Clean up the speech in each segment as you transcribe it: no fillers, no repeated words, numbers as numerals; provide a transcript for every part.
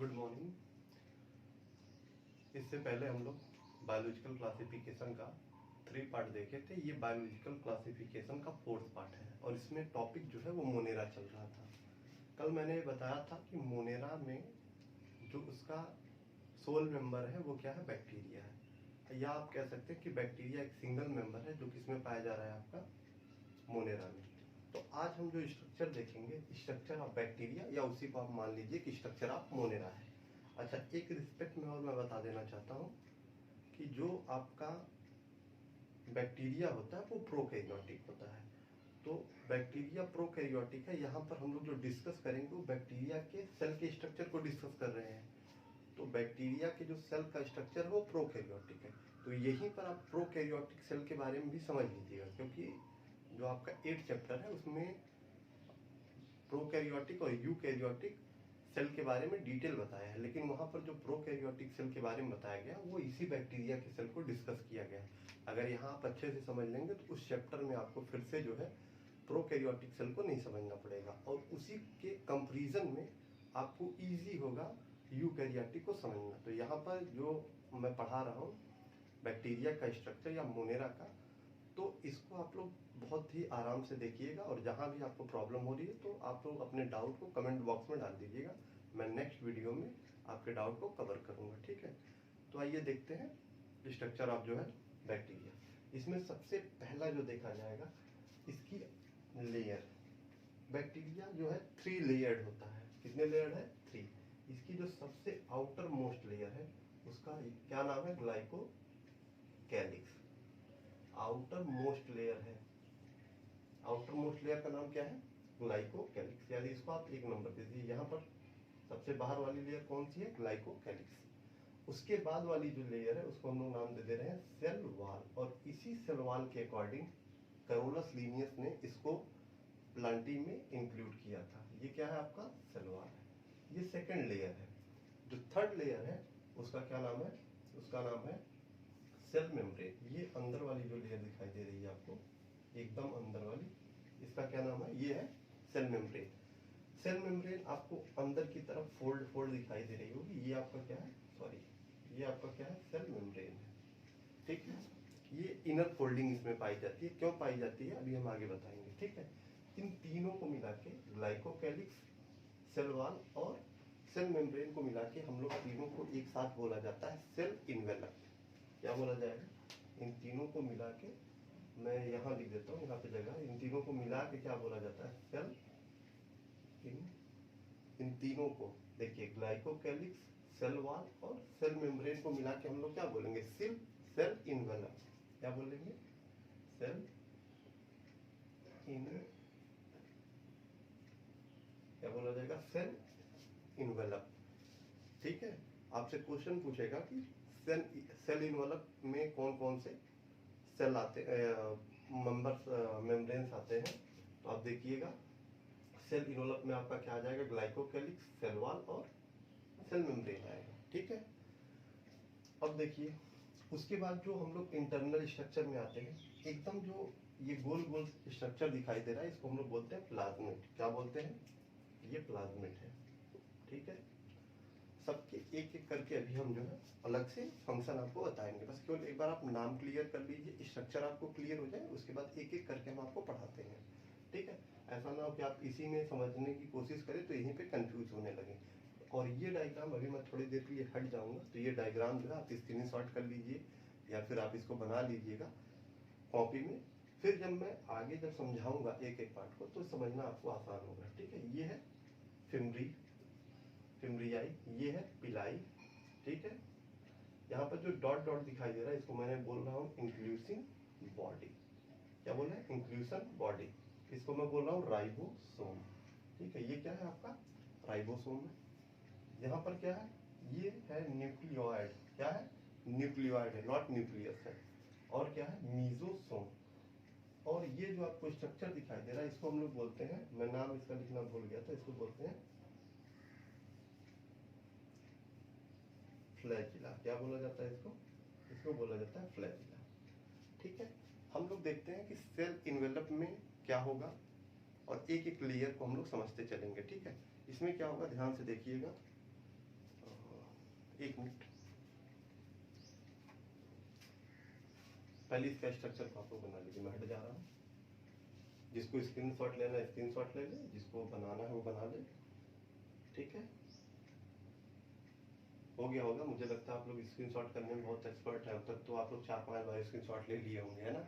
Good morning. इससे पहले हम लोग बायोलॉजिकल क्लासिफिकेशन का 3 पार्ट देखे थे। ये बायोलॉजिकल क्लासिफिकेशन का 4th पार्ट है और इसमें टॉपिक जो है वो मोनेरा चल रहा था। कल मैंने बताया था कि मोनेरा में जो उसका सोल मेंबर है वो क्या है, बैक्टीरिया है, या आप कह सकते हैं कि बैक्टीरिया एक सिंगल मेंबर है जो किसमें पाया जा रहा है, आपका मोनेरा में। तो आज हम जो स्ट्रक्चर देखेंगे, स्ट्रक्चर ऑफ बैक्टीरिया, या उसी को आप मान लीजिए कि स्ट्रक्चर ऑफ मोनेरा है। अच्छा, एक रिस्पेक्ट में और मैं बता देना चाहता हूँ कि जो आपका बैक्टीरिया होता है वो प्रोकैरियोटिक होता है। तो बैक्टीरिया प्रोकैरियोटिक है। यहाँ पर हम लोग जो डिस्कस करेंगे वो बैक्टीरिया के सेल के स्ट्रक्चर को डिस्कस कर रहे हैं। तो बैक्टीरिया के जो सेल का स्ट्रक्चर है वो प्रोकैरियोटिक है। तो यहीं पर आप प्रोकैरियोटिक सेल के बारे में भी समझ लीजिएगा, क्योंकि जो आपका 8th चैप्टर है उसमें प्रोकैरियोटिक और यूकैरियोटिक सेल के बारे में डिटेल बताया है, लेकिन वहां पर जो प्रोकैरियोटिक सेल के बारे में बताया गया वो इसी बैक्टीरिया के सेल को डिस्कस किया गया। अगर यहाँ आप अच्छे से समझ लेंगे तो उस चैप्टर में आपको फिर से जो है प्रोकैरियोटिक सेल को नहीं समझना पड़ेगा, और उसी के कंपैरिजन में आपको ईजी होगा यूकैरियोटिक को समझना। तो यहाँ पर जो मैं पढ़ा रहा हूँ बैक्टीरिया का स्ट्रक्चर या मोनेरा का, तो इसको आप लोग बहुत ही आराम से देखिएगा, और जहां भी आपको प्रॉब्लम हो रही है तो आप लोग अपने डाउट को कमेंट बॉक्स में डाल दीजिएगा। मैं नेक्स्ट वीडियो में आपके डाउट को कवर करूंगा, ठीक है। तो आइए देखते हैं स्ट्रक्चर ऑफ जो है बैक्टीरिया। इसमें सबसे पहला जो देखा जाएगा इसकी लेयर। बैक्टीरिया जो है 3 लेयर्ड होता है। कितने लेयर्ड है? 3। इसकी जो सबसे आउटर मोस्ट लेयर है उसका क्या नाम है? ग्लाइकोकैलिक्स। आउटर मोस्ट लेयर है। आउटर मोस्ट लेयर का नाम क्या है? ग्लाइकोकैलिक्स। यानी इसको आप 1 नंबर दे दीजिए। यहाँ पर सबसे बाहर वाली लेयर कौन सी है? ग्लाइकोकैलिक्स। उसके बाद वाली जो लेयर है उसको हम लोग नाम दे हैं सेल वॉल, और इसी सेल वॉल के अकॉर्डिंग कैरोलस लिनियस ने इसको प्लांटी में इंक्लूड किया था। ये क्या है? आपका सेल वॉल है। ये सेकेंड लेयर है। जो थर्ड लेयर है उसका क्या नाम है? उसका नाम है सेल मेम्ब्रेन। ये अंदर वाली जो लेयर दिखाई दे रही है आपको, एकदम अंदर वाली, इसका क्या नाम है? ये है सेल मेम्ब्रेन। सेल मेम्ब्रेन आपको अंदर की तरफ फोल्ड फोल्ड दिखाई दे रही होगी। ये आपका क्या है? सॉरी, ये आपका क्या है? सेल मेम्ब्रेन है, ठीक है। ये इनर फोल्डिंग इसमें पाई जाती है। क्यों पाई जाती है अभी हम आगे बताएंगे, ठीक है। इन तीनों को मिला के ग्लाइकोकैलिक्स, सेल वॉल और सेल मेम्ब्रेन को मिला के हम लोग तीनों को एक साथ बोला जाता है सेल इन्वेलप। क्या बोला जाएगा? इन तीनों को मिला के, मैं यहाँ लिख देता हूँ यहाँ पे जगह, इन तीनों को मिला के क्या बोला जाता है? सेल इन तीनों को देखिए, ग्लाइकोकैलिक्स, सेल वॉल और सेल मेम्ब्रेन को मिला के हम लोग क्या बोलेंगे? Cell envelope. क्या बोलेंगे? सेल इन, क्या बोला जाएगा? सेल इन्वेलप, ठीक है। आपसे क्वेश्चन पूछेगा कि सेल इन्वेलप में कौन कौन से सेल आते, मेंबर्स, मेम्ब्रेन्स आते हैं। तो आप देखिएगा सेल इन्वेलप में आपका क्या आ जाएगा? ग्लाइकोकैलिक्स, सेल वॉल और सेल मेम्ब्रेन आएगा, ठीक है। अब देखिए उसके बाद जो हम लोग इंटरनल स्ट्रक्चर में आते हैं, एकदम जो ये गोल गोल स्ट्रक्चर दिखाई दे रहा है इसको हम लोग बोलते हैं प्लाज्मिड। क्या बोलते हैं? ये प्लाज्मिड है, ठीक है। सबके एक एक करके अभी हम जो है अलग से फंक्शन आपको बताएंगे। बस केवल एक बार आप नाम क्लियर कर लीजिए, स्ट्रक्चर आपको क्लियर हो जाए, उसके बाद एक एक करके हम आपको पढ़ाते हैं, ठीक है। ऐसा ना हो कि आप इसी में समझने की कोशिश करें तो यहीं पे कंफ्यूज होने लगे। और ये डायग्राम अभी मैं थोड़ी देर के लिए हट जाऊंगा, तो ये डायग्राम जो है आप स्क्रीनशॉट कर लीजिए या फिर आप इसको बना लीजिएगा कॉपी में। फिर जब मैं आगे जब समझाऊंगा एक एक पार्ट को तो समझना आपको आसान होगा, ठीक है। ये है फिम्ब्रियाई, ये है पिलाई, ठीक है। यहाँ पर जो डॉट डॉट दिखाई दे रहा है इसको मैंने बोल रहा हूँ इंक्लूसिव बॉडी। क्या बोल रहे हैं? Inclusive body. इसको मैं बोल रहा हूँ राइबोसोम, ठीक है। ये क्या है? आपका राइबोसोम है। यहाँ पर क्या है? ये है न्यूक्लियोइड। क्या है? न्यूक्लियोइड है, नॉट न्यूक्लियस है। और क्या है? मीजोसोम। और ये जो आपको स्ट्रक्चर दिखाई दे रहा है इसको हम लोग बोलते हैं, मैं नाम इसका लिखना भूल गया था, इसको बोलते हैं फ्लैजिला। क्या बोला जाता है इसको? इसको बोला जाता है फ्लैजिला, ठीक है। हम लोग देखते हैं कि सेल इन्वेलप में क्या होगा, और एक एक लेयर को हम लोग समझते चलेंगे, ठीक है। इसमें क्या होगा ध्यान से देखिएगा। एक मिनट, पहले इसका स्ट्रक्चर को आपको बना लीजिए। मैं हट जा रहा हूँ। जिसको स्क्रीनशॉट लेना है स्क्रीनशॉट ले ले, जिसको बनाना है वो बना ले। ठीक है, हो गया होगा। मुझे लगता है आप लोग स्क्रीनशॉट करने में बहुत एक्सपर्ट है। अब तक तो आप लोग 4-5 बार स्क्रीनशॉट ले लिए होंगे, है ना।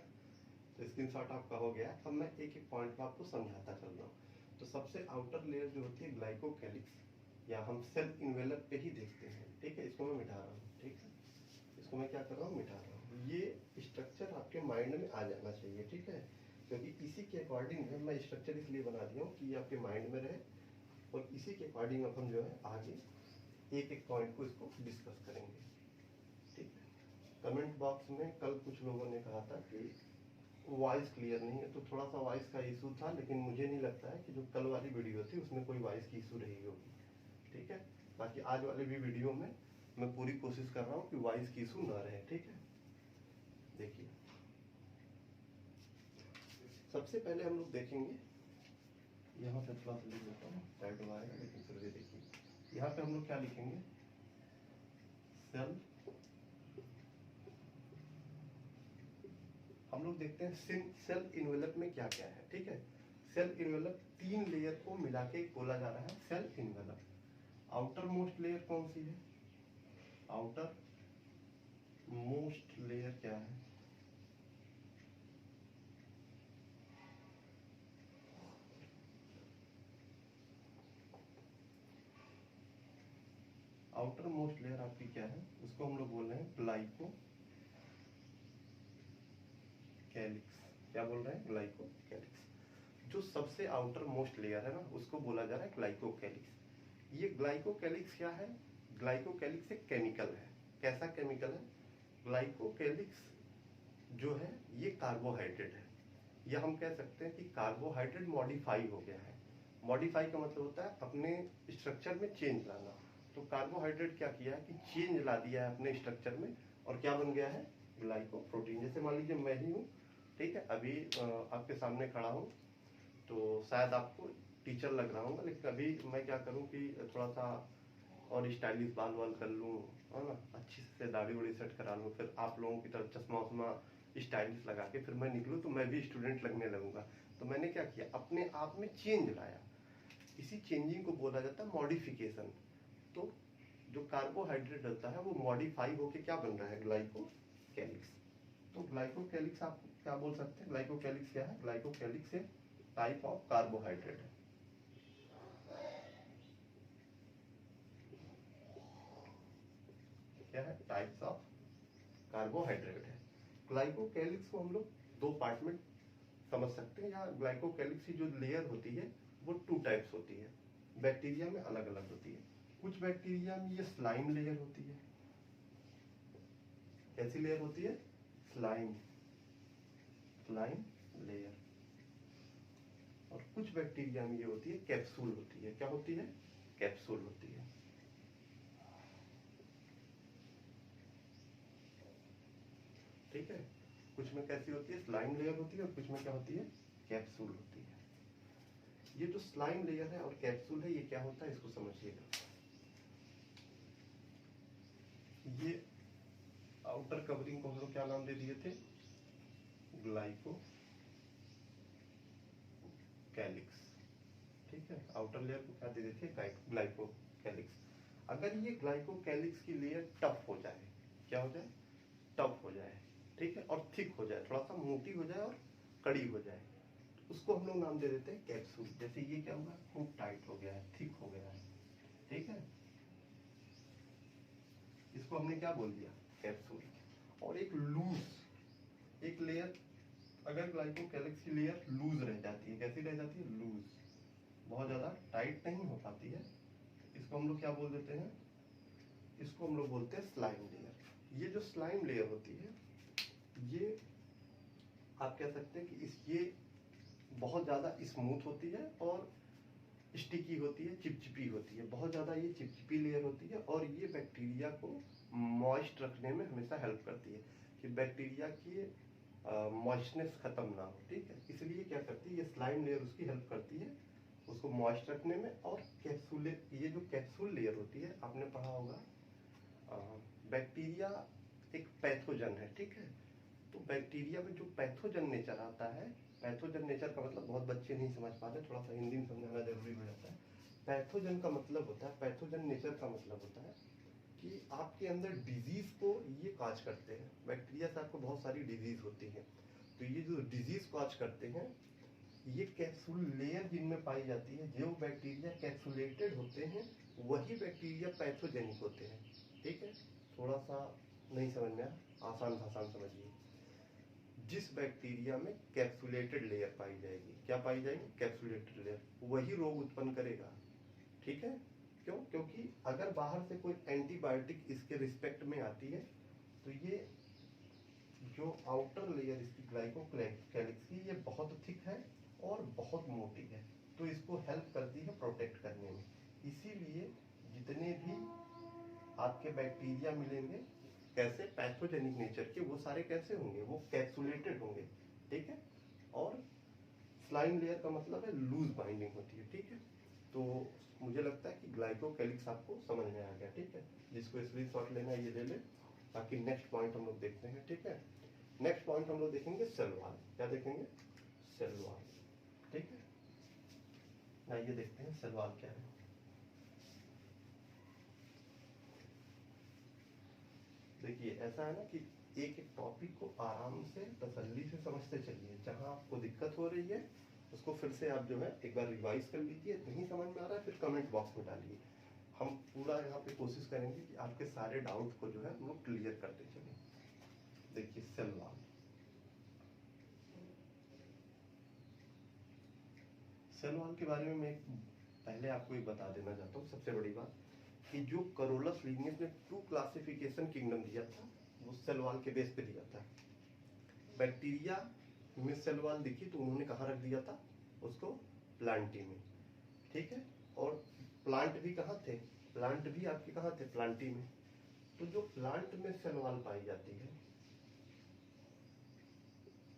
तो स्क्रीनशॉट आपका हो गया। अब मैं एक एक पॉइंट पर आपको समझाता चल रहा हूँ। तो सबसे आउटर लेयर जो होती है ग्लाइकोकैलिक्स, या हम सेल इन्वेलप पे ही देखते हैं। ठीक है, इसको मैं मिटा रहा हूँ। ठीक है, इसको मैं क्या कर रहा हूँ, मिटा रहा हूँ। ये स्ट्रक्चर आपके माइंड में आ जाना चाहिए। ठीक है, क्योंकि इसी के अकॉर्डिंग है मैं स्ट्रक्चर इसलिए बना दिया हूँ कि ये आपके माइंड में रहे, और इसी के अकॉर्डिंग अब हम जो है आगे एक एक पॉइंट को इसको डिस्कस करेंगे। ठीक है, कमेंट बॉक्स में कल कुछ लोगों ने कहा था कि वॉइस क्लियर नहीं है, तो थोड़ा सा वॉइस का इशू था, लेकिन मुझे नहीं लगता है कि जो कल वाली वीडियो थी उसमें कोई वॉइस की इशू रही होगी। ठीक है, बाकी आज वाले भी वीडियो में मैं पूरी कोशिश कर रहा हूँ कि वॉइस की इशू ना रहे। ठीक है, देखिए सबसे पहले हम लोग देखेंगे, यहाँ पे थोड़ा सा लिख देता हूँ, टाइट हुआ है लेकिन फिर भी देखिए यहाँ पे हम लोग क्या लिखेंगे, सेल। हम लोग देखते हैं सेल इन्वेलप में क्या क्या है। ठीक है, सेल इन्वेलप 3 लेयर को मिला के बोला जा रहा है cell envelope. Outermost layer कौन सी है, आउटर मोस्ट लेयर क्या है, आउटर मोस्ट लेयर आपकी क्या है, उसको हम लोग बोल रहे हैं ग्लाइको कैलिक्स। क्या बोल रहे हैं, ग्लाइको कैलिक्स। जो सबसे आउटर मोस्ट लेयर है ना, उसको बोला जा रहा है ग्लाइको कैलिक्स। ये ग्लाइको कैलिक्स क्या है, ग्लाइको कैलिक्स एक केमिकल है। कैसा केमिकल है, ग्लाइको कैलिक्स जो है ये कार्बोहाइड्रेट है, या हम कह सकते हैं कि कार्बोहाइड्रेट मॉडिफाई हो गया है। मॉडिफाई का मतलब होता है अपने स्ट्रक्चर में चेंज लाना। तो कार्बोहाइड्रेट क्या किया है कि चेंज ला दिया है अपने स्ट्रक्चर में, और क्या बन गया है, ग्लाइकोप्रोटीन। जैसे मान लीजिए मैं ही हूँ, ठीक है, अभी आपके सामने खड़ा हूँ, तो शायद आपको टीचर लग रहा हूँ, लेकिन अभी मैं क्या करूँ कि थोड़ा सा और स्टाइलिश बाल वाल कर लूँ, है ना, अच्छी से दाढ़ी वाड़ी सेट करा लूँ, फिर आप लोगों की तरह चश्मा वश्मा स्टाइलिश लगा के फिर मैं निकलूँ, तो मैं भी स्टूडेंट लगने लगूंगा। तो मैंने क्या किया, अपने आप में चेंज लाया। इसी चेंजिंग को बोला जाता है मॉडिफिकेशन। तो जो कार्बोहाइड्रेट होता है वो मॉडिफाई होके क्या बन रहा है, ग्लाइकोकैलिक्स। तो ग्लाइकोकैलिक्स आप क्या बोल सकते हैं, ग्लाइकोकैलिक्स क्या है, ग्लाइकोकैलिक्स एक टाइप ऑफ कार्बोहाइड्रेट है। क्या है, टाइप्स ऑफ कार्बोहाइड्रेट है। ग्लाइकोकैलिक्स को हम लोग 2 पार्ट में समझ सकते हैं, या ग्लाइकोकैलिक्स की जो लेयर होती है वो 2 टाइप्स होती है। बैक्टीरिया में अलग अलग होती है। कुछ बैक्टीरिया में ये स्लाइम लेयर होती है। कैसी लेयर होती है, स्लाइम, स्लाइम लेयर। और कुछ बैक्टीरिया में ये होती है कैप्सूल होती है। क्या होती है, कैप्सूल होती है। ठीक है, कुछ में कैसी होती है, स्लाइम लेयर होती है, और कुछ में क्या होती है, कैप्सूल होती है। ये जो स्लाइम लेयर है और कैप्सूल है, ये क्या होता है इसको समझिएगा। ये आउटर कवरिंग को हम लोग क्या नाम दे दिए थे, ग्लाइको कैलिक्स। ठीक है, आउटर लेयर को क्या दे देते हैं, ग्लाइको कैलिक्स। अगर ये ग्लाइको कैलिक्स की लेयर टफ हो जाए, क्या हो जाए, टफ हो जाए, ठीक है, और थिक हो जाए, थोड़ा सा मोटी हो जाए और कड़ी हो जाए, उसको हम लोग नाम दे देते हैं कैप्सूल। जैसे ये क्या हुआ, खूब टाइट हो गया है, थिक हो गया है, ठीक है, इसको हमने क्या बोल दिया, कैप्सूल। और एक लूज एक लेयर, अगर ग्लाइकोकैलिक्स की लेयर लूज रह जाती है, कैसी रह जाती है, लूज, बहुत ज्यादा टाइट नहीं हो पाती है, इसको हम लोग क्या बोल देते हैं, इसको हम लोग बोलते हैं स्लाइम लेयर। ये जो स्लाइम लेयर होती है, ये आप कह सकते हैं कि ये बहुत ज्यादा स्मूथ होती है और स्टिकी होती है, चिपचिपी होती है, बहुत ज्यादा ये चिपचिपी लेयर होती है, और ये बैक्टीरिया को मॉइस्ट रखने में हमेशा हेल्प करती है, कि बैक्टीरिया की मॉइस्टनेस खत्म ना हो। ठीक है, इसलिए क्या करती है, ये स्लाइम लेयर उसकी हेल्प करती है उसको मॉइस्ट रखने में। और कैप्सूल, ये जो कैप्सूल लेयर होती है, आपने पढ़ा होगा बैक्टीरिया एक पैथोजन है, ठीक है। तो बैक्टीरिया में जो पैथोजन नेचर आता है, पैथोजन नेचर का मतलब बहुत बच्चे नहीं समझ पाते, थोड़ा सा हिंदी में समझाना जरूरी हो जाता है। पैथोजन का मतलब होता है, पैथोजन नेचर का मतलब होता है कि आपके अंदर डिजीज को ये काज करते हैं। बैक्टीरिया से आपको बहुत सारी डिजीज होती है, तो ये जो डिजीज काज करते हैं, ये कैप्सूल लेयर जिनमें पाई जाती है, जो बैक्टीरिया कैप्सुलेटेड होते हैं वही बैक्टीरिया पैथोजेनिक होते हैं, ठीक है। थोड़ा सा नहीं समझ में आया, आसान भाषा में समझिए। जिस बैक्टीरिया में कैप्सुलेटेड लेयर पाई जाएगी, क्या पाई जाएगी? कैप्सुलेटेड लेयर, वही रोग उत्पन्न करेगा, ठीक है। क्यों? क्योंकि अगर बाहर से कोई एंटीबायोटिक इसके रिस्पेक्ट में आती है तो ये जो आउटर लेयर इसकी ग्लाइकोकैलिक्स की, ये बहुत थिक है और बहुत मोटी है, तो इसको हेल्प करती है प्रोटेक्ट करने में। इसीलिए जितने भी आपके बैक्टीरिया मिलेंगे कैसे पैथोजेनिक नेचर के, वो सारे कैसे होंगे? वो कैप्सुलेटेड होंगे, ठीक है। और स्लाइम लेयर का मतलब है लूज बाइंडिंग होती है, ठीक है। तो मुझे लगता है कि ग्लाइकोकैलिक्स आपको समझ में आ गया, ठीक है। जिसको स्क्रीनशॉट लेना है ये ले ले, बाकी नेक्स्ट पॉइंट हम लोग देखते हैं, ठीक है। नेक्स्ट पॉइंट हम लोग देखेंगे सेल वॉल। क्या देखेंगे? सेल वॉल, ठीक है। ना ये देखते हैं सेल वॉल क्या है। देखिए ऐसा है ना कि एक एक टॉपिक को आराम से तसल्ली से समझते चलिए। जहां आपको दिक्कत हो रही है उसको फिर से आप जो है एक बार रिवाइज कर लीजिए। नहीं समझ में आ रहा है फिर कमेंट बॉक्स में डालिए। हम पूरा यहाँ पे कोशिश करेंगे कि आपके सारे डाउट को जो है हम लोग क्लियर करते चलें। देखिए सेल वॉल, सेल वॉल के बारे में मैं पहले आपको एक बता देना चाहता हूँ। सबसे बड़ी बात कि जो करोलस लीनियस ने 2 क्लासिफिकेशन किंगडम दिया था वो सेल वॉल के बेस पे दिया था। बैक्टीरिया में सेल वॉल दिखी तो उन्होंने कहाँ रख दिया था उसको? प्लांटी में, ठीक है। और प्लांट भी कहाँ थे? प्लांट भी आपके कहाँ थे? प्लांटी में। तो जो प्लांट में सेल वॉल पाई जाती है,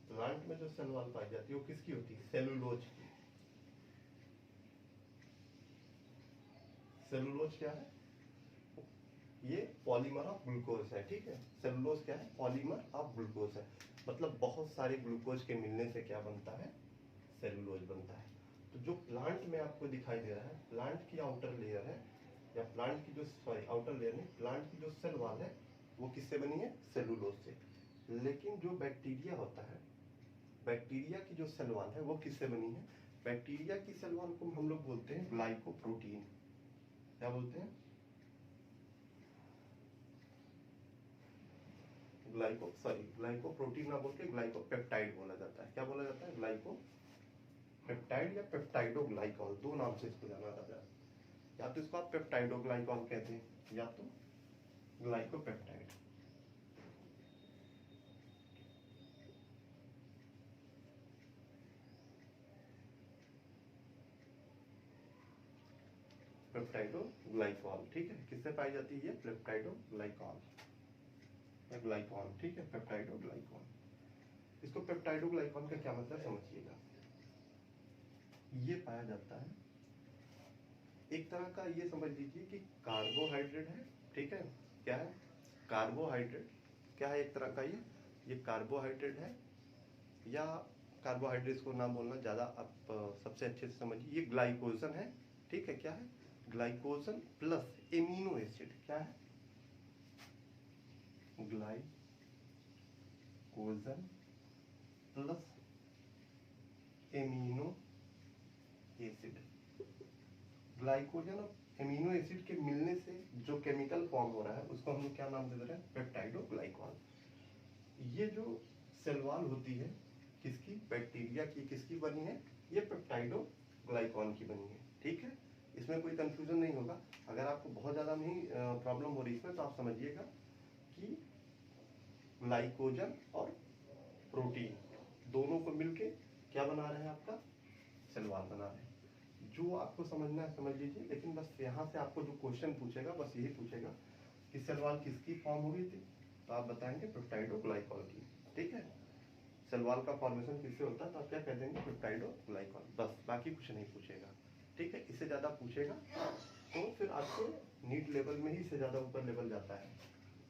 प्लांट में जो सेल वॉल पाई जाती है वो किसकी होती है? सेलुलोज की। सेलुलोज क्या है? ये पॉलीमर ऑफ ग्लूकोज है, ठीक है। सेलुलोज क्या है? पॉलीमर ऑफ ग्लूकोज है। मतलब बहुत सारे ग्लूकोज के मिलने से क्या बनता है? सेलुलोज बनता है। तो जो प्लांट में आपको दिखाई दे रहा है, प्लांट की आउटर लेयर है, या प्लांट की जो सॉरी आउटर लेयर नहीं, प्लांट की जो सेल वॉल है वो किससे बनी है? सेलुलोज से। लेकिन जो बैक्टीरिया होता है, बैक्टीरिया की जो सेल वॉल है वो किससे बनी है? बैक्टीरिया की सेल वॉल को हम लोग बोलते हैं ग्लाइकोप्रोटीन। क्या बोलते हैं? ग्लाइकोप्रोटीन ना बोल के ग्लाइकोपेप्टाइड बोला जाता है। क्या बोला जाता है? ग्लाइकोपेप्टाइड या पेप्टाइडोग्लाइकॉल, दो नाम से इसको जाना जाता है। या तो इसको आप पेप्टाइडोग्लाइकॉल कहते हैं या तो ग्लाइकोपेप्टाइड। पेप्टाइडोग्लाइकॉल, ठीक है। किससे पाई जाती है? पेप्टाइडोग्लाइकॉल या ग्लाइकॉल, ठीक है। पेप्टाइडोग्लाइकॉल। इसको पेप्टाइडोग्लाइकॉल का क्या मतलब समझिएगा। ये पाया जाता है एक तरह का, ये समझ लीजिए कि कार्बोहाइड्रेट है, ठीक है। क्या है? कार्बोहाइड्रेट क्या है? एक तरह का ये कार्बोहाइड्रेट है, या कार्बोहाइड्रेट्स को ना बोलना ज़्यादा, आप सबसे अच्छे से समझिए। ये ग्लाइकोजन है, ठीक है। क्या है? Glycogen plus amino acid. क्या है? Glycogen plus amino acid. Glycogen और एमिनो एसिड के मिलने से जो केमिकल फॉर्म हो रहा है उसको हम लोग क्या नाम दे रहे हैं? पेप्टाइडोग्लाइकॉल। ये जो सेल वॉल होती है किसकी? बैक्टीरिया की। किसकी बनी है? ये पेप्टाइडोग्लाइकॉल की बनी है, ठीक है। इसमें कोई कंफ्यूजन नहीं होगा। अगर आपको बहुत ज़्यादा नहीं प्रॉब्लम हो रही इसमें तो आप समझिएगा कि ग्लाइकोजन और प्रोटीन दोनों को मिलके क्या बना रहे हैं? आपका सेल वॉल बना रहे हैं। जो आपको समझना है समझ लीजिए, लेकिन बस यहाँ से आपको जो क्वेश्चन पूछेगा बस यही पूछेगा कि सेल वॉल किसकी फॉर्म हो गई थी, तो आप बताएंगे पेप्टाइडोग्लाइकॉल की, ठीक है। सेल वॉल का फॉर्मेशन किससे होता है तो आप क्या कह देंगे? पेप्टाइडोग्लाइकॉल, बस। बाकी कुछ नहीं पूछेगा, ठीक है। इससे ज्यादा पूछेगा तो फिर आपके नीट लेवल में ही इससे ज़्यादा ऊपर लेवल जाता है।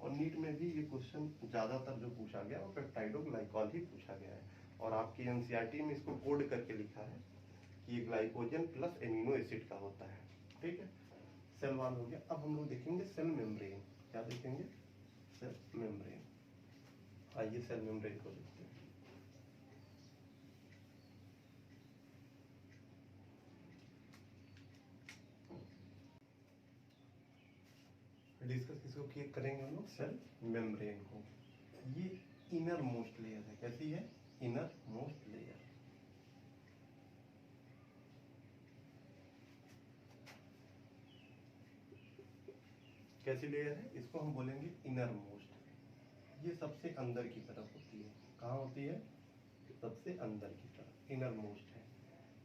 और नीट में भी ये क्वेश्चन ज़्यादातर जो पूछा गया वो पेप्टाइडोग्लाइकॉल ही पूछा गया है। और आपकी एनसीईआरटी में इसको कोड करके लिखा है कि ये ग्लाइकोजन प्लस एमिनो एसिड का होता है। ठीक है, सेल वॉल हो गया। अब हम लोग देखेंगे सेल मेम्ब्रेन। क्या देखेंगे? Cell membrane. आइए सेल मेम्ब्रेन को देखते हैं। डिस्कस किसको करेंगे हम लोग? सेल मेम्ब्रेन को। ये इनर मोस्ट लेयर है। कैसी है? Inner most layer. कैसी लेयर है? इसको हम बोलेंगे इनर मोस्ट। ये सबसे अंदर की तरफ होती है। कहाँ होती है? सबसे अंदर की तरफ इनर मोस्ट है।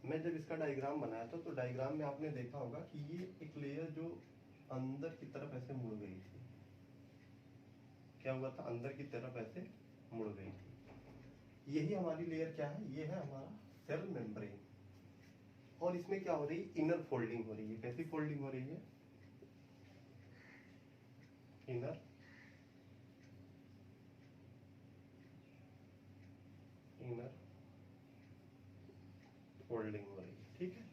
मैं जब इसका डायग्राम बनाया था तो डायग्राम में आपने देखा होगा कि ये एक लेयर जो अंदर की तरफ ऐसे मुड़ गई थी। क्या हुआ था? अंदर की तरफ ऐसे मुड़ गई थी। यही हमारी लेयर क्या है? ये है हमारा सेल मेम्ब्रेन। और इसमें क्या हो रही है? इनर फोल्डिंग हो रही है। कैसी फोल्डिंग हो रही है? इनर इनर फोल्डिंग हो रही है। ठीक है,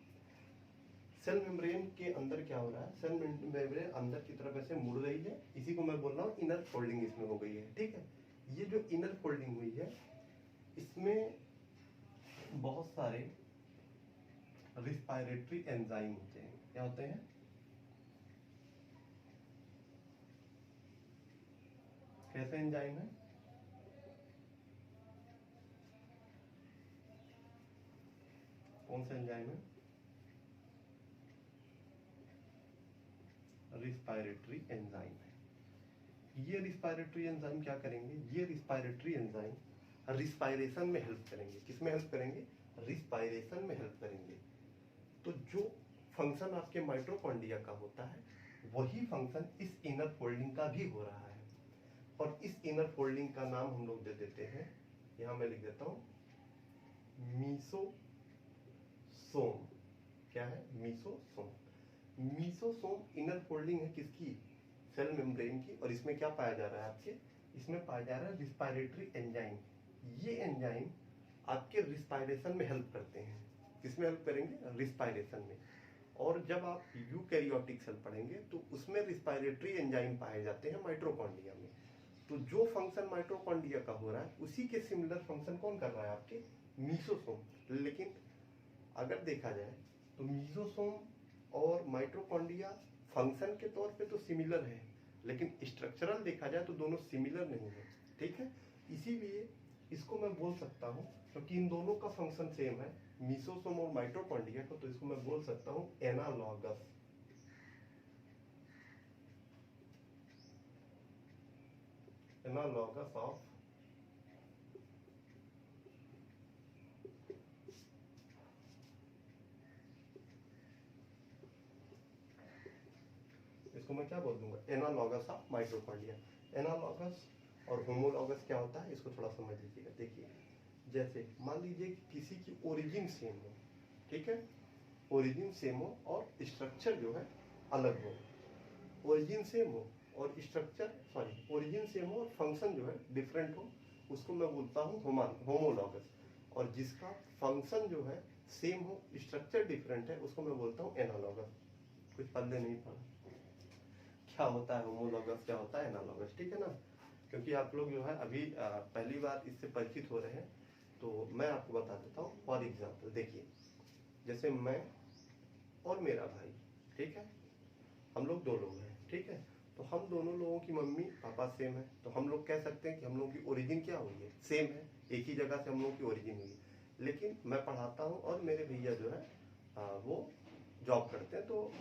सेल मेम्ब्रेन के अंदर क्या हो रहा है? सेल मेम्ब्रेन अंदर की तरफ ऐसे मुड़ रही है। इसी को मैं बोल रहा हूँ इनर फोल्डिंग इसमें हो गई है। ठीक है, ये जो इनर फोल्डिंग हुई है इसमें बहुत सारे रिस्पायरेटरी एंजाइम होते हैं। क्या होते हैं? कैसे एंजाइम है? कौन सा एंजाइम है? रिस्पायरेटरी एंजाइम है। ये रिस्पायरेटरी एंजाइम क्या करेंगे? ये रिस्पायरेटरी एंजाइम रिस्पायरेशन में हेल्प करेंगे। किसमें हेल्प करेंगे? रिस्पायरेशन में हेल्प करेंगे। तो जो फंक्शन आपके माइटोकॉन्ड्रिया का होता है वही फंक्शन इस इनर फोल्डिंग का भी हो रहा है। और इस इनर फोल्डिंग का नाम हम लोग दे देते हैं, यहां मैं लिख देता हूं, मीसोसोम। क्या है? मीसोसोम। मीसोसोम इनर फोल्डिंग है किसकी? सेल मेम्ब्रेन की। और इसमें क्या पाया जा रहा है आपके? इसमें पाया जा रहा है रिस्पायरेटरी एंजाइम। ये एंजाइम आपके रिस्पायरेशन में हेल्प करते हैं। किसमें हेल्प करेंगे? रिस्पायरेशन में। और जब आप यूकैरियोटिक सेल पढ़ेंगे तो उसमें रिस्पायरेटरी एंजाइम पाए जाते हैं माइटोकॉन्ड्रिया में। तो जो फंक्शन माइटोकॉन्ड्रिया का हो रहा है उसी के सिमिलर फंक्शन कौन कर रहा है? आपके मीसोसोम। लेकिन अगर देखा जाए तो मीसोसोम और माइटोकॉन्ड्रिया फंक्शन के तौर पे तो सिमिलर है, लेकिन स्ट्रक्चरल देखा जाए तो दोनों सिमिलर नहीं है। ठीक है, इसीलिए इसको मैं बोल सकता हूँ, क्योंकि इन दोनों का फंक्शन सेम है, मीसोसोम और माइटोकॉन्ड्रिया को, तो इसको मैं बोल सकता हूँ एनालॉगस। एनालॉगस ऑफ इसको मैं क्या बोल दूंगा? Analogous of mitochondria. एनालॉगस और होमोलॉगस क्या होता है इसको थोड़ा समझ लीजिएगा। देखिए, जैसे मान लीजिए किसी की ओरिजिन सेम हो, ठीक है, ओरिजिन सेम हो और स्ट्रक्चर जो है अलग हो। ओरिजिन सेम हो और स्ट्रक्चर ओरिजिन सेम हो और फंक्शन जो है डिफरेंट हो, उसको मैं बोलता हूँ होमोलॉगस। और जिसका फंक्शन जो है सेम हो, स्ट्रक्चर डिफरेंट है, उसको मैं बोलता हूँ एनालॉगस। कुछ पल्ले नहीं पड़ा। क्या होता है होमोलॉगस, क्या होता है एनालॉगस? ठीक है ना, क्योंकि आप लोग जो है अभी पहली बार इससे परिचित हो रहे हैं, तो मैं आपको बता देता हूँ। फॉर एग्जाम्पल देखिए, जैसे मैं और मेरा भाई, ठीक है, हम लोग दो लोग हैं, ठीक है, तो हम दोनों लोगों की मम्मी पापा सेम है, तो हम लोग कह सकते हैं कि हम लोगों की ओरिजिन क्या हुई है? सेम है, एक ही जगह से हम लोगों की ओरिजिन हुई है। लेकिन मैं पढ़ाता हूँ और मेरे भैया जो है वो जॉब करते हैं, तो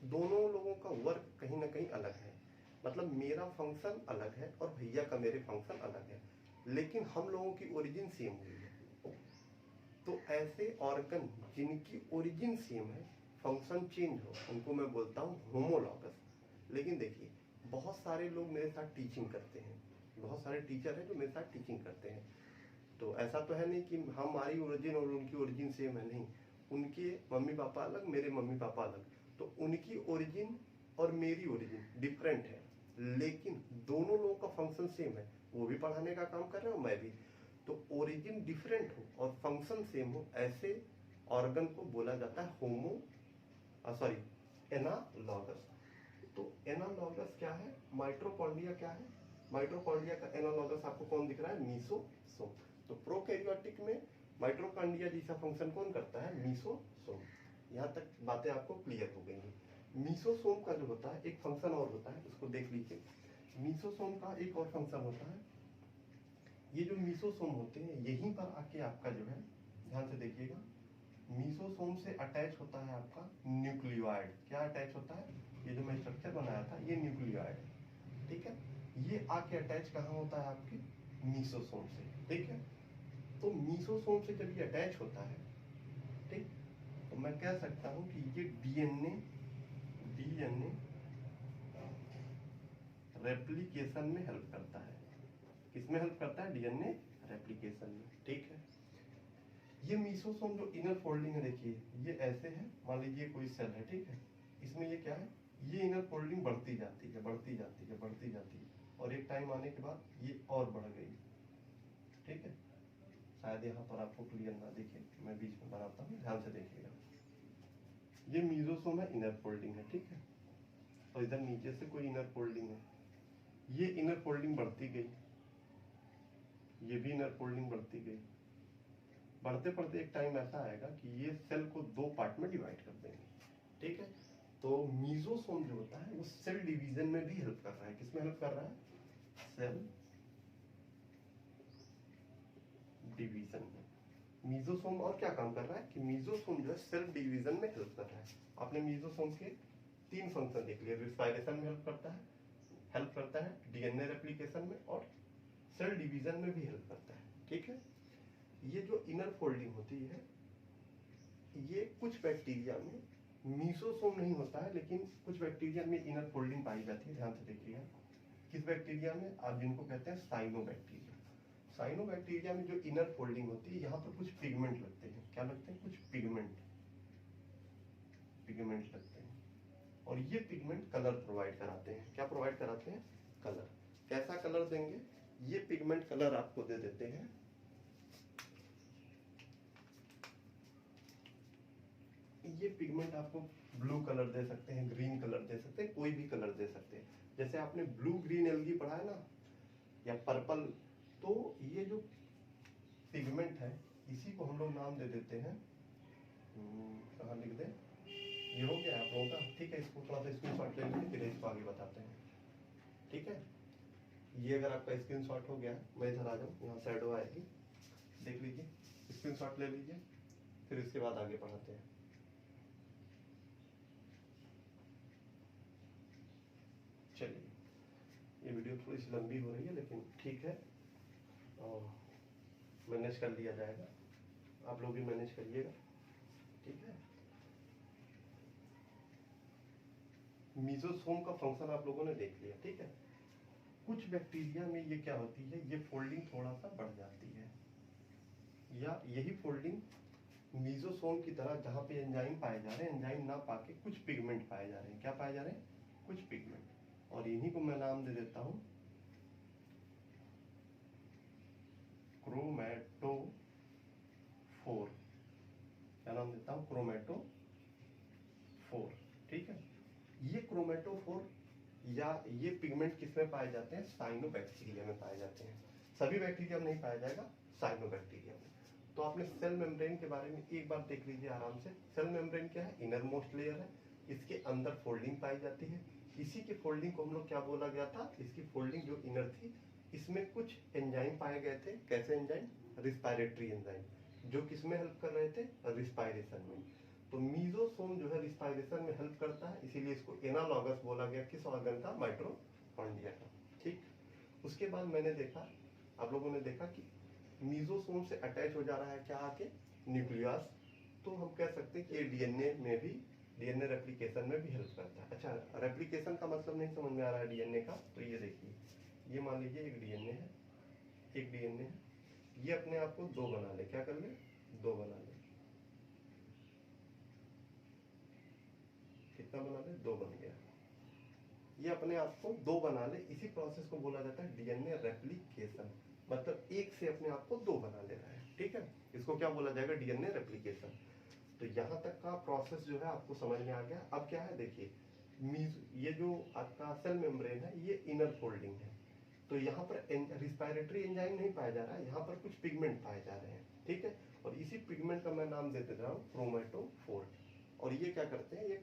दोनों लोगों का वर्क कहीं ना कहीं अलग है। मतलब मेरा फंक्शन अलग है और भैया का मेरे फंक्शन अलग है, लेकिन हम लोगों की ओरिजिन सेम हुई है। तो ऐसे ऑर्गन जिनकी ओरिजिन सेम है, फंक्शन चेंज हो, उनको मैं बोलता हूँ होमोलॉगस। लेकिन देखिए, बहुत सारे लोग मेरे साथ टीचिंग करते हैं, बहुत सारे टीचर हैं जो मेरे साथ टीचिंग करते हैं, तो ऐसा तो है नहीं कि हमारी ओरिजिन और उनकी ओरिजिन सेम है, नहीं, उनके मम्मी पापा अलग, मेरे मम्मी पापा अलग, तो उनकी ओरिजिन और मेरी ओरिजिन डिफरेंट है, लेकिन दोनों लोगों का फंक्शन सेम है। वो भी पढ़ाने का काम कर रहे हो, मैं भी। तो ओरिजिन डिफरेंट हो और फंक्शन सेम हो, ऐसे ऑर्गन को बोला जाता है एनालॉगस। तो एनालॉगस क्या है? माइटोकॉन्ड्रिया क्या है? माइटोकॉन्ड्रिया का एनालॉगस आपको कौन दिख रहा है? मीसोसोम। तो प्रोकैरियोटिक में माइटोकॉन्ड्रिया जैसा फंक्शन कौन करता है? मीसोसोम। यहाँ तक बातें आपको क्लियर हो गई हैं। मीसोसोम का जो होता है एक फंक्शन और होता है, उसको देख लीजिए। मीसोसोम का एक और फंक्शन होता है, ये जो मीसोसोम होते हैं यहीं पर आके आपका जो है, ध्यान से देखिएगा, मीसोसोम से अटैच होता है आपका न्यूक्लियोइड। क्या अटैच होता है? ये जो मैं स्ट्रक्चर बनाया था ये न्यूक्लियोइड है, ठीक है। ये आके अटैच कहाँ होता है? आपके मीसोसोम से, ठीक है। तो मीसोसोम से जब ये अटैच होता है, ठीक, तो मैं कह सकता हूँ कि ये डीएनए रेप्लिकेशन में हेल्प करता है। किसमें हेल्प करता है? डीएनए रेप्लिकेशन में, ठीक है। ये मीसोसोम जो इनर फोल्डिंग है, देखिए ये ऐसे है, मान लीजिए कोई सेल है, ठीक है। इसमें ये क्या है? ये इनर फोल्डिंग बढ़ती जाती है, बढ़ती जाती है, बढ़ती जाती है, और एक टाइम आने के बाद ये और बढ़ गई, ठीक है। शायद यहाँ पर आपको क्लियर ना दिखे, मैं बीच में बनाता हूँ, ध्यान से देखिएगा। ये मीसोसोम है, इनर फोल्डिंग है, ठीक है। और इधर नीचे से कोई इनर फोल्डिंग है, ये इनर फोल्डिंग बढ़ती गई, ये भी इनर फोल्डिंग बढ़ती गई। बढ़ते बढ़ते एक टाइम ऐसा आएगा कि ये सेल को दो पार्ट में डिवाइड कर देंगे, ठीक है। तो मीसोसोम जो होता है वो सेल डिवीजन में भी हेल्प कर रहा है। किसमें हेल्प कर रहा है? सेल डिवीजन में। मीसोसोम और क्या काम कर रहा है कि मीसोसोम जो है सेल डिवीजन में हेल्प कर रहा है। आपने मीसोसोम के 3 फंक्शन देख लिए, रिस्पायरेशन में हेल्प करता है डीएनए रेप्लिकेशन में, और सेल डिवीजन में भी हेल्प करता है, ठीक है। ये जो इनर फोल्डिंग होती है, ये कुछ बैक्टीरिया में मीसोसोम नहीं होता है, लेकिन कुछ बैक्टीरिया में इनर फोल्डिंग पाई जाती है। ध्यान से देखिएगा, किस बैक्टीरिया में? आप जिनको कहते हैं साइनोबैक्टीरिया। साइनोबैक्टीरिया में जो इनर फोल्डिंग होती है, यहाँ पर कुछ पिगमेंट लगते हैं। क्या लगते हैं? कुछ पिगमेंट लगते हैं, और ये पिगमेंट कलर प्रोवाइड कराते हैं। क्या प्रोवाइड कराते हैं? कलर। कैसा कलर देंगे? ये पिगमेंट कलर आपको दे देते हैं, ये पिगमेंट आपको ब्लू कलर दे सकते हैं, ग्रीन कलर दे सकते हैं, कोई भी कलर दे सकते हैं। जैसे आपने ब्लू ग्रीन एल्गी पढ़ा है ना, या पर्पल, तो ये जो पिगमेंट है इसी को हम लोग नाम दे देते हैं, कहाँ लिख दें, ये हो गया आप लोगों का, ठीक है। इसको थोड़ा सा स्क्रीनशॉट ले लीजिए, फिर इसको आगे बताते हैं, ठीक है। ये अगर आपका स्क्रीनशॉट हो गया, मैं इधर आ जाऊँ, यहाँ शैडो आएगी, देख लीजिए, स्क्रीनशॉट ले लीजिए, फिर इसके बाद आगे पढ़ाते हैं। चलिए, ये वीडियो थोड़ी सी लंबी हो रही है, लेकिन ठीक है, मैनेज कर लिया जाएगा। आप लोग भी मैनेज करिएगा, ठीक है। मीसोसोम का फंक्शन आप लोगों ने देख लिया, ठीक है। कुछ बैक्टीरिया में ये क्या होती है, ये फोल्डिंग थोड़ा सा बढ़ जाती है, या यही फोल्डिंग मीसोसोम की तरह जहाँ पे एंजाइम पाए जा रहे हैं, एंजाइम ना पाके कुछ पिगमेंट पाए जा रहे हैं। क्या पाए जा रहे हैं? कुछ पिगमेंट, और इन्हीं को मैं नाम दे देता हूँ क्रोमैटोफोर। क्या नाम देता हूँ? क्रोमैटोफोर, ठीक है। ये क्रोमैटोफोर या ये पिगमेंट किसमें पाए जाते हैं? साइनोबैक्टीरिया में पाए जाते हैं। सभी बैक्टीरिया में नहीं पाया जाएगा, साइनोबैक्टीरिया में। तो आपने सेल मेम्ब्रेन के बारे में एक बार देख लीजिए आराम से। सेल मेम्ब्रेन क्या है? इनर मोस्ट लेयर है, इसके अंदर फोल्डिंग पाई जाती है। इसी की फोल्डिंग को हम लोग क्या बोला गया था? इसकी फोल्डिंग जो इनर थी, इसमें कुछ एंजाइम पाए गए थे। कैसे एंजाइम? रिस्पायरेटरी एंजाइम, जो किसमें हेल्प कर रहे थे? रिस्पायरेशन में। तो मीसोसोम जो है रिस्पायरेशन में हेल्प करता है, इसीलिए इसको एनालॉगस बोला गया। किस ऑर्गन का? माइटोकॉन्ड्रिया का, ठीक। उसके बाद मैंने देखा, आप लोगों ने देखा कि मीसोसोम से अटैच हो जा रहा है क्या आके? न्यूक्लियस। तो हम कह सकते हैं कि ये डीएनए में भी, डीएनए रेप्लिकेशन में भी हेल्प करता है। अच्छा, रेप्लिकेशन का मतलब नहीं समझ में आ रहा है डीएनए का? तो ये देखिए, ये मान लीजिए एक डीएनए है, एक डीएनए है, ये अपने आप को दो बना ले। क्या कर ले? दो बना ले। कितना बना ले, 2 बन गया। ये अपने आप को 2 बना ले, इसी प्रोसेस को बोला जाता है डीएनए रेप्लिकेशन। मतलब एक से अपने आप को 2 बना ले रहा है, ठीक है, इसको क्या बोला जाएगा, डीएनए रेप्लिकेशन। तो यहाँ तक का प्रोसेस जो है आपको समझ में आ गया। अब क्या है देखिए, ये जो आपका सेल मेम्ब्रेन है ये इनर फोल्डिंग है, तो यहाँ पर रिस्पायरेटरी एंजाइम नहीं पाया जा रहा है, यहाँ पर कुछ पिगमेंट पाए जा रहे हैं, ठीक है। और इसी पिगमेंट का मैं नाम दे देता हूँ क्रोमेटोफोर। और ये क्या करते हैं, ये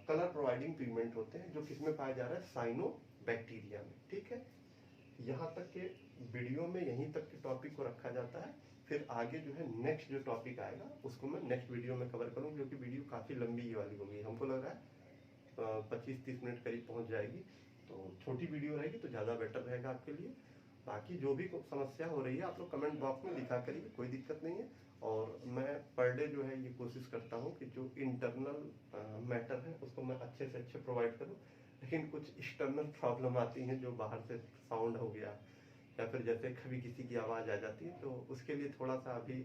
कलर प्रोवाइडिंग पिगमेंट होते हैं, जो किसमें पाया जा रहा है, साइनोबैक्टीरिया में, ठीक है। यहाँ तक के वीडियो में यहीं तक के टॉपिक को रखा जाता है। फिर आगे जो है नेक्स्ट जो टॉपिक आएगा उसको मैं नेक्स्ट वीडियो में कवर करूँ, क्योंकि वीडियो काफ़ी लंबी ये वाली होगी, हमको लग रहा है 25-30 मिनट करीब पहुँच जाएगी। तो छोटी वीडियो रहेगी तो ज़्यादा बेटर रहेगा आपके लिए। बाकी जो भी समस्या हो रही है आप लोग कमेंट बॉक्स में लिखा करिए, कोई दिक्कत नहीं है। और मैं पर डे जो है ये कोशिश करता हूँ कि जो इंटरनल मैटर है उसको मैं अच्छे से अच्छे प्रोवाइड करूँ। लेकिन कुछ एक्सटर्नल प्रॉब्लम आती हैं, जो बाहर से साउंड हो गया या फिर जैसे कभी किसी की आवाज़ आ जाती है, तो उसके लिए थोड़ा सा अभी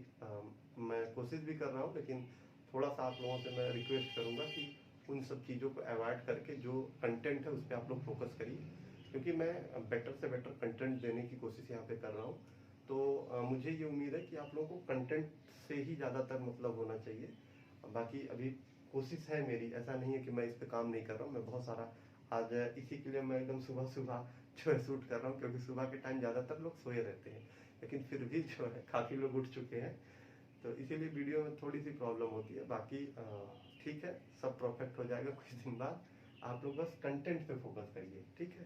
मैं कोशिश भी कर रहा हूँ। लेकिन थोड़ा सा आप लोगों से मैं रिक्वेस्ट करूँगा कि उन सब चीज़ों को अवॉइड करके जो कंटेंट है उस पर आप लोग फोकस करिए, क्योंकि मैं बेटर से बेटर कंटेंट देने की कोशिश यहाँ पे कर रहा हूँ। तो मुझे ये उम्मीद है कि आप लोगों को कंटेंट से ही ज़्यादातर मतलब होना चाहिए। बाकी अभी कोशिश है मेरी, ऐसा नहीं है कि मैं इस पर काम नहीं कर रहा हूँ, मैं बहुत सारा आज इसी के लिए मैं एकदम सुबह सुबह जो है शूट कर रहा हूँ, क्योंकि सुबह के टाइम ज़्यादातर लोग सोए रहते हैं, लेकिन फिर भी जो है काफ़ी लोग उठ चुके हैं, तो इसीलिए वीडियो में थोड़ी सी प्रॉब्लम होती है। बाकी ठीक है, सब परफेक्ट हो जाएगा कुछ दिन बाद। आप लोग बस कंटेंट पे फोकस करिए, ठीक है।